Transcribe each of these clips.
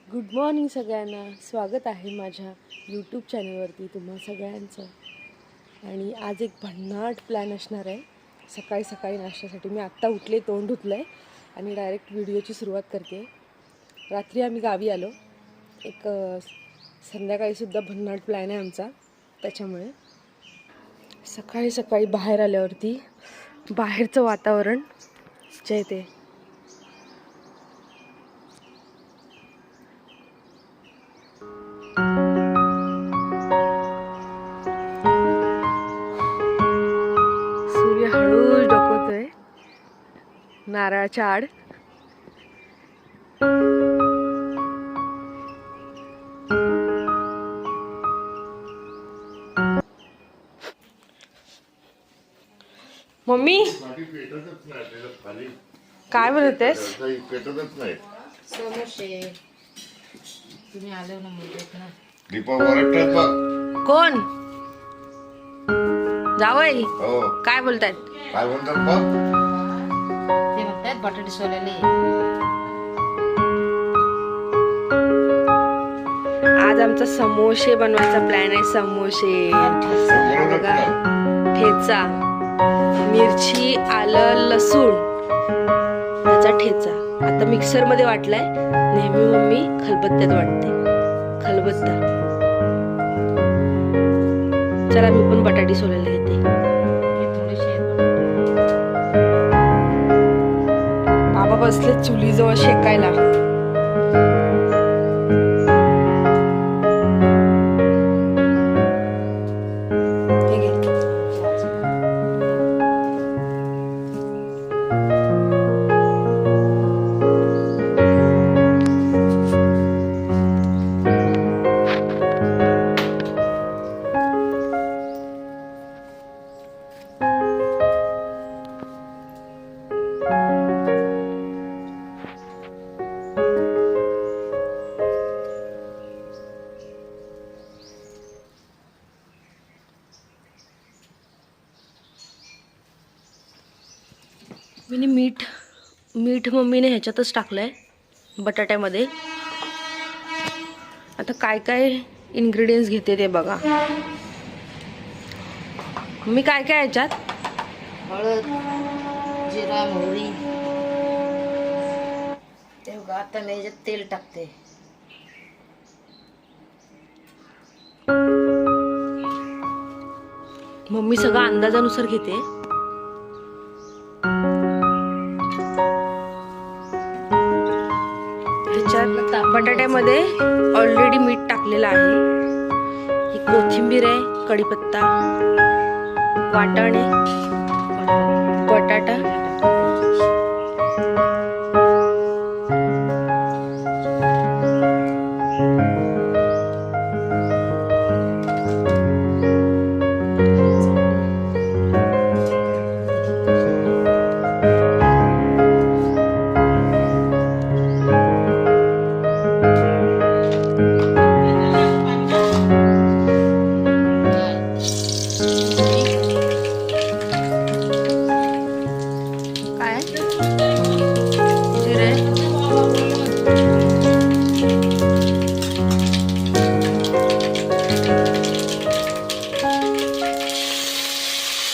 Good morning सगळ्यांना. स्वागत आहे माझ्या यूट्यूब चॅनलवरती तुम्हा सगळ्यांचं. आणि आज एक भन्नाट प्लॅन असणार आहे सकाळी सकाळी नाश्त्यासाठी. मी आत्ता उठले, तोंड धुतलं आहे आणि डायरेक्ट व्हिडिओची सुरुवात करते. रात्री आम्ही गावी आलो. एक संध्याकाळीसुद्धा भन्नाट प्लॅन आहे आमचा. त्याच्यामुळे सकाळी सकाळी बाहेर आल्यावरती बाहेरचं वातावरण जे ते हळूच डोकवतोय नारळाच्या आड. मम्मी काय बनवतेस? समोसे. तुम्ही आले ना मुंबईत ना. कोण जावई? हो. काय बोलतायत? काय म्हणतात बघ? ते म्हणतात बटाटे सोलायले. आज आमचा समोसे बनवायचा प्लॅन आहे. समोसे, बघा, ठेचा, मिरची, आलं, लसूण याचा ठेचा आता मिक्सर मध्ये वाटलाय. नेहमी मम्मी खलबत्त्यात वाटते. खलबत्ता. चला मी पण बटाटे सोलायला घेते. बाबा बसले चुलीजवळ शेकायला. मी मीठ मम्मीने ह्याच्यातच टाकलंय बटाट्यामध्ये. आता काय काय इन्ग्रेडियंट्स घेते ते बघा. मी काय काय ह्याच्यात? हळद, जिरा, मोहरी. ते बघा आता मी याच्यात तेल टाकते. मम्मी सगळं अंदाजानुसार घेते. बटाट्यामध्ये ऑलरेडी मीठ टाकलेलं आहे. ही कोथिंबीर आहे, कढीपत्ता, वाटाणे, बटाटा,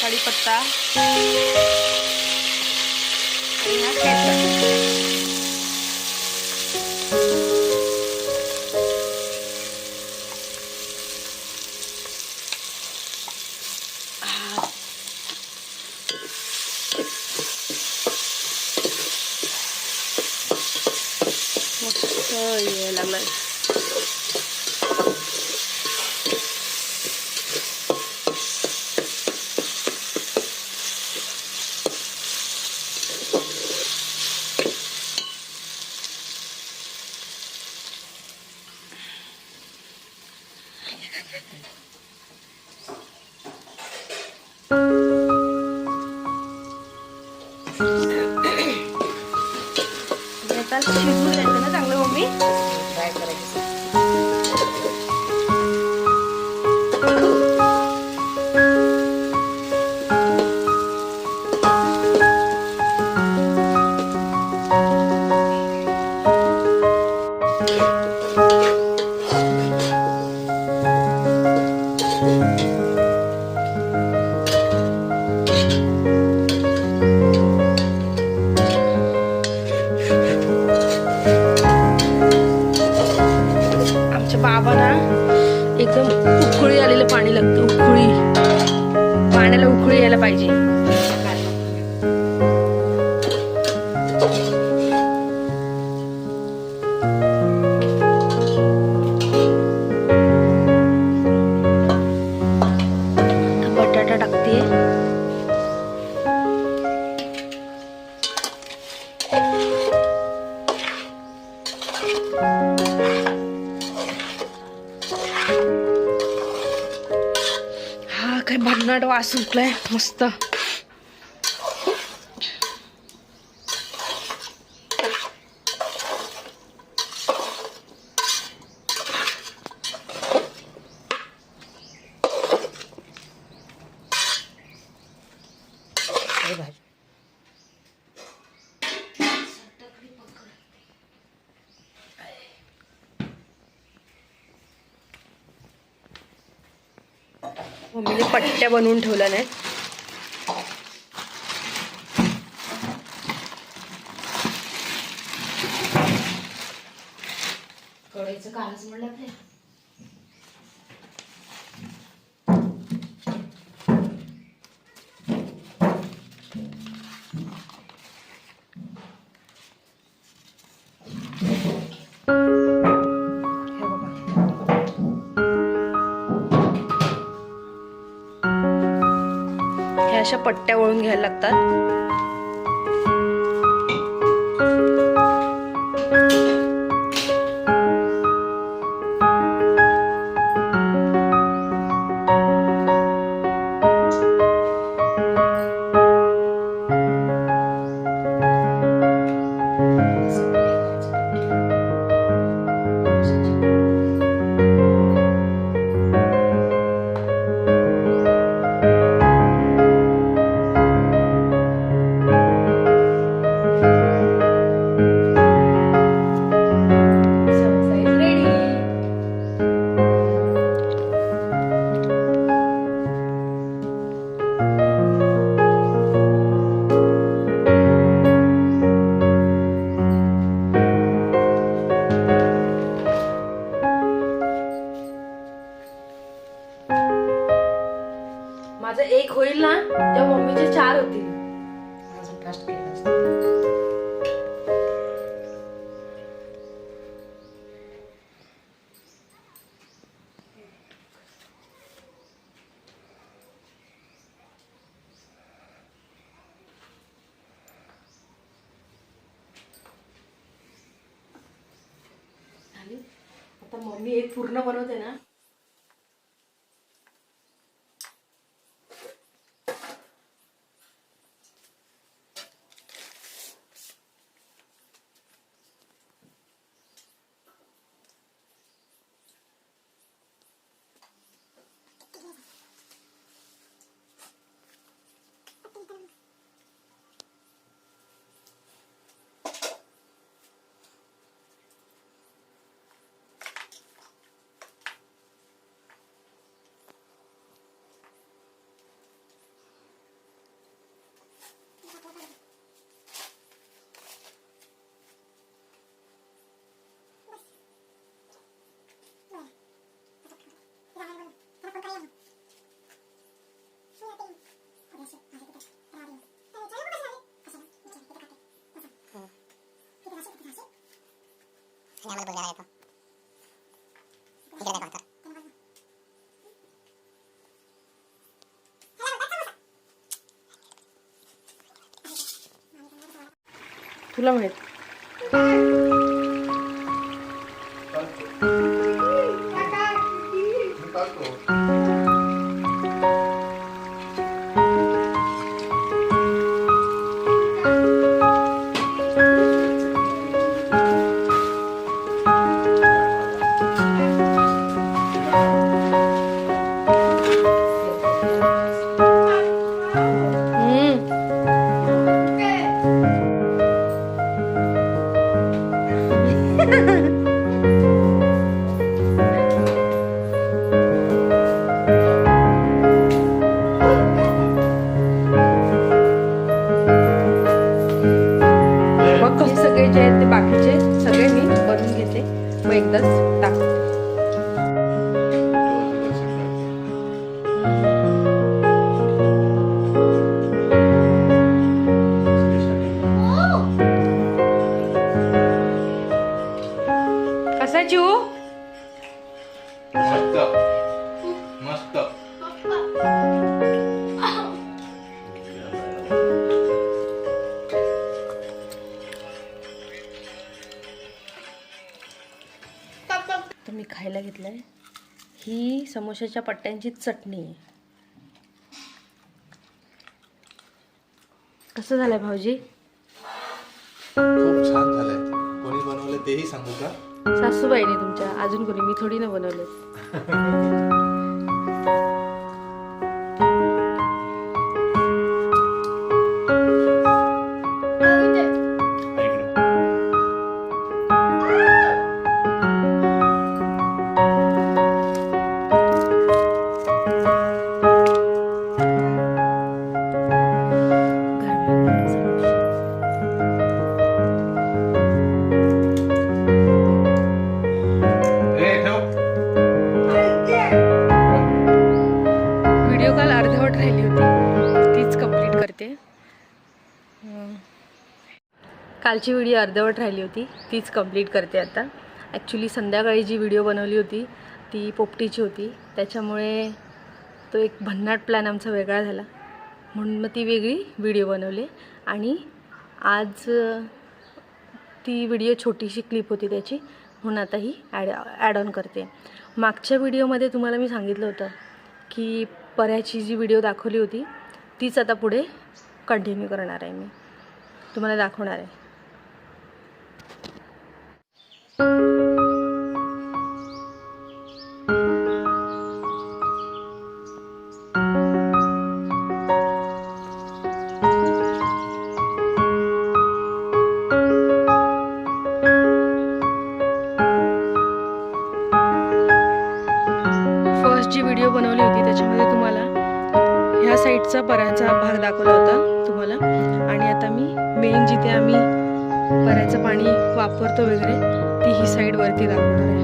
कढीपत्ता आणि हा ठेचा. मस्त यायला लागलाय. आता शिजून द्यायचं ना चांगलं मम्मी. फ्राय करायचं. आमच्या बाबांना एकदम उकळी आलेलं पाणी लागतं. उकळी, पाण्याला उकळी यायला पाहिजे. बटाटा टाकते. हा काय भन्नाट वास सुटलाय मस्त. मम्मीने पट्ट्या बनवून ठेवल्या नाही. कढईचं कालच म्हणलं आपल्या. हे बघा. ह्या अशा पट्ट्या वळून घ्यायला लागतात. माझं एक होईल ना तेव्हा मम्मीचे 4 होतील. अजून फास्ट केलं असतं. आता मम्मी एक पूर्ण बनवते ना. तुला माहित मग एकदाच टाकते. कसा चिऊ? मस्त मस्त. तर मी खायला घेतलंय ही समोशाच्या पट्ट्यांची चटणी आहे. कसं झालंय भाऊजी? खूप छान झालंय. कोणी बनवलं तेही सांगू का? सासूबाईने तुमच्या, अजून कोणी, मी थोडी ना बनवलं. व्हिडिओ कॉल अर्धवट राहिली होती, तीच कंप्लीट करते. कालची व्हिडिओ अर्धवट राहिली होती, तीच कंप्लीट करते आता. ॲक्च्युली संध्याकाळी जी व्हिडिओ बनवली होती ती पोपटीची होती, त्याच्यामुळे तो एक भन्नाट प्लॅन आमचा वेगळा झाला, म्हणून मग ती वेगळी व्हिडिओ बनवली. आणि आज ती व्हिडिओ छोटीशी क्लिप होती त्याची, म्हणून आता ही ॲड ऑन करते. मागच्या व्हिडिओमध्ये तुम्हाला मी सांगितलं होतं की पर्याची जी व्हिडिओ दाखवली होती तीच आता पुढे कंटिन्यू करणार आहे, मी तुम्हाला दाखवणार आहे. फर्स्ट जी व्हिडिओ बनवली होती त्याच्यामध्ये तुम्हाला ह्या साईडचा पऱ्याचा भाग दाखवला होता तुम्हाला, आणि आता मी मेन जिथे आम्ही पऱ्याचं पाणी वापरतो वगैरे ती ही साईड वरती दाखवणार आहे.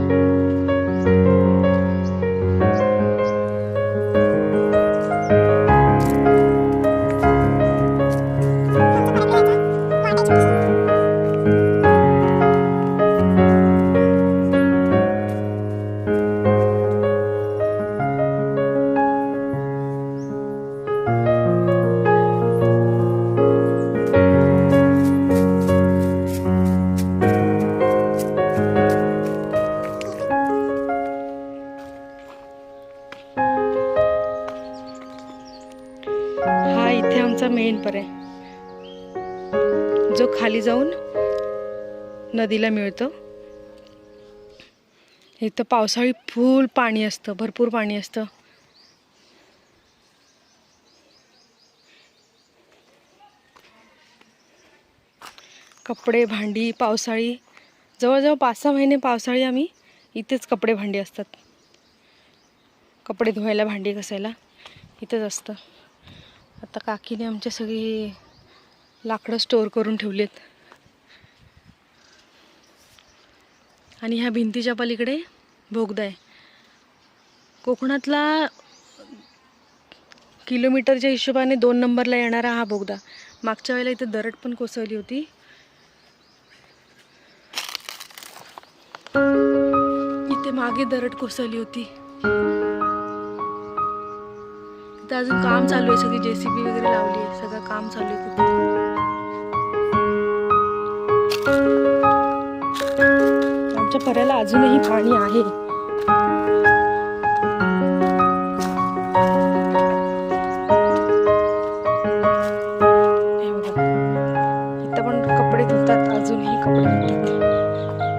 हा इथे आमचा मेन पर्याय जो खाली जाऊन नदीला मिळतो. इथं पावसाळी फुल पाणी असतं, भरपूर पाणी असतं. कपडे भांडी पावसाळी जवळजवळ 5-6 महिने पावसाळी आम्ही इथेच कपडे भांडी असतात. कपडे धुवायला भांडी घासायला इथंच असतं. आता काकीने आमच्या सगळी लाकडं स्टोअर करून ठेवलेत. आणि ह्या भिंतीच्या पलीकडे बोगदा आहे. कोकणातला किलोमीटरच्या हिशोबाने 2 नंबरला येणारा हा बोगदा. मागच्या वेळेला इथे दरड पण कोसळली होती. इथे मागे दरड कोसळली होती. इथं अजून काम चालू आहे, सगळी JCB वगैरे लावली आहे, सगळं काम चालू आहे तिथे. आमच्या पर्याला अजूनही पाणी आहे. हे बघा, इथं पण कपडे धुतात, अजूनही कपडे धुतात.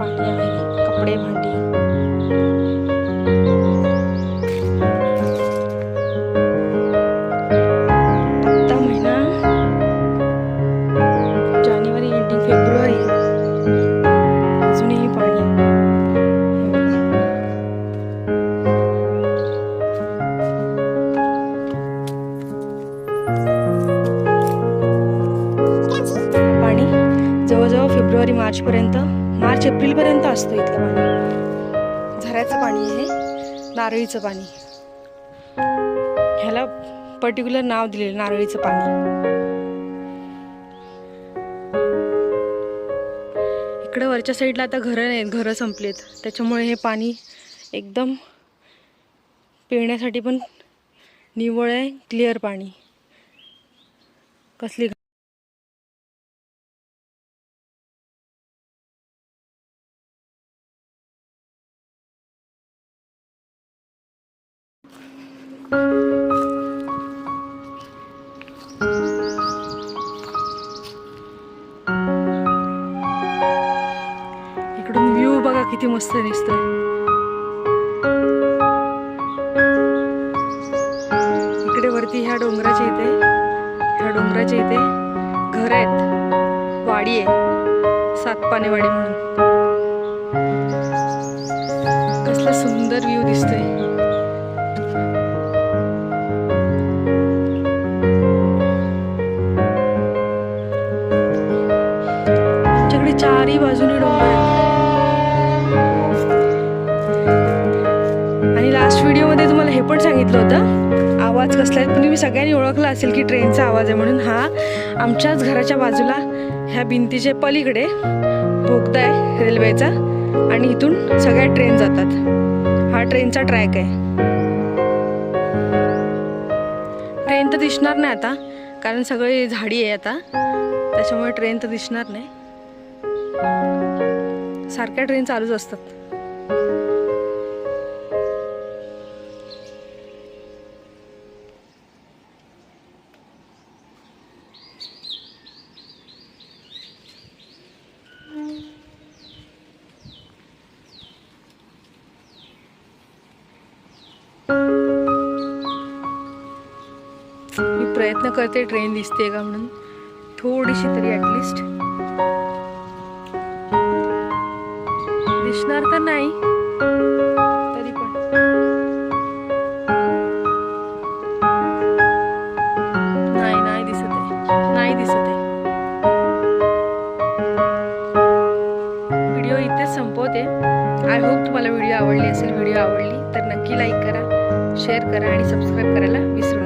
पाणी आहे, कपडे भांडी. आता महिना जानेवारी एंडिंग फेब्रुवारी, अजूनही पाणी आहे. पाणी जवळजवळ फेब्रुवारी मार्चपर्यंत, मार्च एप्रिलपर्यंत असतं इथलं पाणी. झऱ्याचं पाणी आहे, नारळीचं पाणी. ह्याला पर्टिक्युलर नाव दिलेलं नारळीचं पाणी. इकडे वरच्या साईडला आता घरं नाहीत, घरं संपलेत, त्याच्यामुळे हे पाणी एकदम पिण्यासाठी पण निव्वळ आहे, क्लिअर पाणी. कसली इकडून व्ह्यू बघा किती मस्त दिसतोय. इकडे वरती ह्या डोंगराच्या इथे घर आहेत, वाडी आहे, सातपानेवाडी म्हणून. कसला सुंदर व्ह्यू दिसतोय. आमच्याकडे चारही बाजूने डोंगर आहेत. आणि लास्ट व्हिडिओमध्ये तुम्हाला हे पण सांगितलं होतं आवाज कसला आहे, पण तुम्ही सगळ्यांनी ओळखला असेल की ट्रेनचा आवाज आहे म्हणून. हा आमच्याच घराच्या बाजूला ह्या भिंतीच्या पलीकडे बोगदा आहे रेल्वेचा, आणि इथून सगळ्या ट्रेन जातात. हा ट्रेनचा ट्रॅक आहे. ट्रेन तर दिसणार नाही आता, कारण सगळे झाडी आहे आता, त्याच्यामुळे ट्रेन तर दिसणार नाही. सारख्या ट्रेन चालूच असतात. मी प्रयत्न करते ट्रेन दिसते का म्हणून, थोडीशी तरी ॲटलिस्ट. दिसणार तर नाही, तरी पण नाही दिसत आहे, नाही दिसत आहे. व्हिडिओ इथेच संपवते. आय होप तुम्हाला व्हिडिओ आवडली असेल. व्हिडिओ आवडली तर नक्की लाईक करा, शेअर करा आणि सबस्क्राईब करायला विसरू